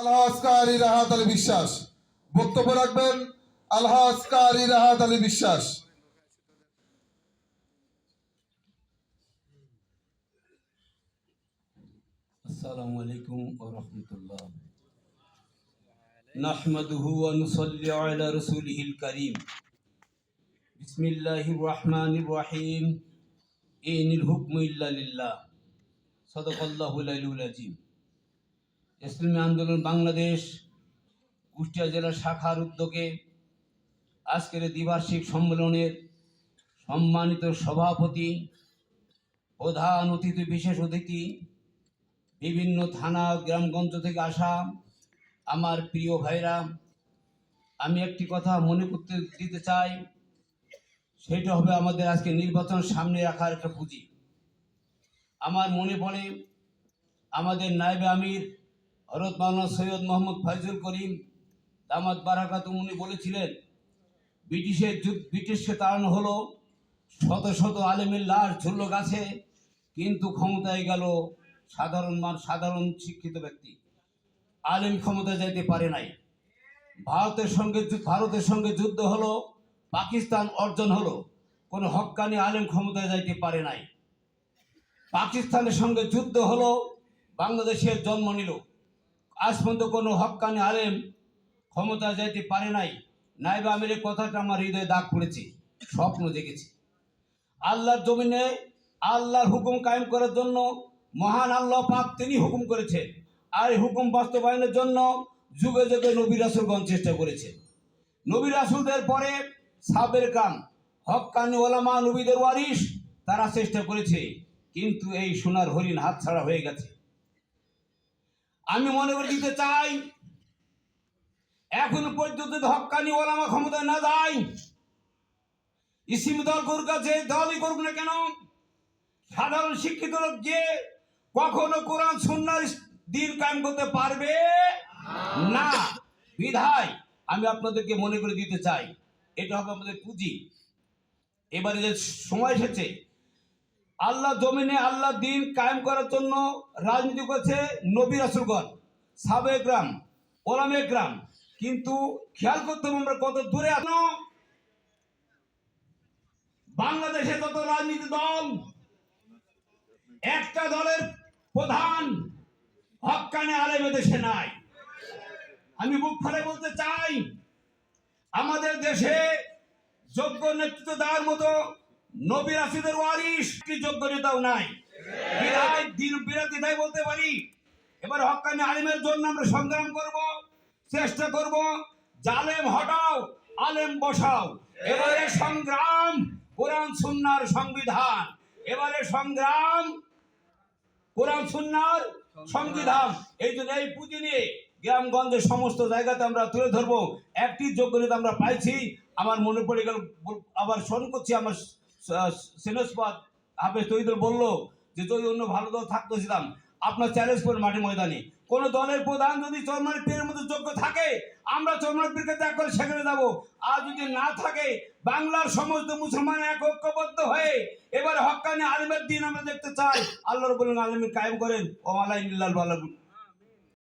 আলহাজ কারি রাহাত আলী বিশ্বাস বক্তব্য রাখবেন। আলহাজ কারি রাহাত আলী বিশ্বাস। আসসালামু আলাইকুম ওয়া রাহমাতুল্লাহ। নাহমাদুহু ওয়া নুসাল্লি আলা রাসূলিহিল কারীম। বিসমিল্লাহির রাহমানির রাহিম। ইনিল হুকমু ইল্লা লিল্লাহ। সাদাকাল্লাহুল আলিয়্যুল আযীম। ইসলামী আন্দোলন বাংলাদেশ কুষ্টিয়া জেলা শাখার উদ্যোগে আজকের দ্বিবার্ষিক সম্মেলনের সম্মানিত সভাপতি, প্রধান অতিথি, বিশেষ অতিথি, বিভিন্ন থানা গ্রামগঞ্জ থেকে আসা আমার প্রিয় ভাইরা, আমি একটি কথা মনে করতে দিতে চাই, সেটা হবে আমাদের আজকে নির্বাচন সামনে রাখার একটা পুঁজি। আমার মনে পড়ে আমাদের নায়েবে আমির হযরত মাওলানা সৈয়দ মোহাম্মদ ফয়জুল করিম দামাত বারাকাতুহু উনি বলেছিলেন, ব্রিটিশকে তাড়ানো হলো, শত শত আলেমের লাশ ঝুলল গাছে, কিন্তু ক্ষমতায় গেল সাধারণ শিক্ষিত ব্যক্তি। আলেম ক্ষমতায় যাইতে পারে নাই। ভারতের সঙ্গে যুদ্ধ হলো, পাকিস্তান অর্জন হলো, কোনো হক্কানি আলেম ক্ষমতায় যাইতে পারে নাই। পাকিস্তানের সঙ্গে যুদ্ধ হলো, বাংলাদেশের জন্ম নিল, আজ পর্যন্ত কোনো হক্কানি আলেম ক্ষমতায় যাইতে পারে নাই। নায়েবে আমিরের কথাটা আমার হৃদয়ে দাগ পড়েছে, স্বপ্ন জেগেছে। আল্লাহর জমিনে আল্লাহর হুকুম কায়েম করার জন্য মহান আল্লাহ পাক তিনি হুকুম করেছেন, আর এই হুকুম বাস্তবায়নের জন্য যুগে যুগে নবী রাসূলগণ চেষ্টা করেছেন। নবী রাসূলদের পরে সাহাবায়ে কেরাম, হক্কানি ওলামা, নবীদের ওয়ারিস, তারা চেষ্টা করেছে, কিন্তু এই সোনার হরিণ হাতছাড়া হয়ে গেছে। আমি মনে করে দিতে চাই, এখন পর্যন্ত হক্কানি ওলামা ক্ষমতায় না যায়, ইসিম দল করুক, যে দলই করুক না কেন, সাধারণ শিক্ষিত লোক যে কখনো কোরআন সুন্নাহর দ্বীন কায়েম করতে পারবে না। বিধায় আমি আপনাদেরকে মনে করে দিতে চাই, এটা হবে আমাদের পুঁজি। এবারে যে সময় এসেছে, আল্লাহ জমিনে আল্লাহ দ্বীন কায়েম করার জন্য রাজনীতি করছে নবী রাসূলগণ, সাহাবায়ে কেরাম, ওলামায়ে কেরাম, কিন্তু খেয়াল করতে হবে আমরা কত দূরে আছি। বাংলাদেশে যত রাজনীতি দল, একটা দলের প্রধান হক্কানি আলেম দেশে নাই। আমি বুক ফুলে বলতে চাই, আমাদের দেশে যোগ্য নেতৃত্ব দেওয়ার মতো নবী রাসূলের ওয়ারিস কি যোগ্য নেতাও নাই। বিরাট বলতে পারি, এবার হক্কানি আলেমের জন্য আমরা সংগ্রাম করব, চেষ্টা করব। জালেম হটাও, আলেম বসাও। এবারে সংগ্রাম কোরআন সুন্নাহর সংবিধান, এবারে সংগ্রাম কোরআন সুন্নাহর সংবিধান। এই জন্য এই পুঁজি নিয়ে গ্রামগঞ্জের সমস্ত জায়গাতে আমরা তুলে ধরবো। একটি যোগ্য নেতা আমরা পাইছি। আমার মনে পড়ে গেল, আবার স্মরণ করছি, আমার সেনসপাত হাফেজ তৈদুল বললো যে যদি অন্য ভালো দল থাকতেছিলাম, আপনার চ্যালেঞ্জ করে মাঠে ময়দানে কোন দলের প্রধান যদি চরমান পীরের মধ্যে যোগ্য থাকে, আমরা চরমান পীরকে ত্যাগ করে সেখানে যাবো। আর যদি না থাকে, বাংলার সমস্ত মুসলমান এক ঐক্যবদ্ধ হয়ে এবার হক্কানি আলেমের দ্বীন আমরা দেখতে চাই। আল্লাহ রাব্বুল আলামিন কায়েম করেন। ও আলাইহিল্লাহ।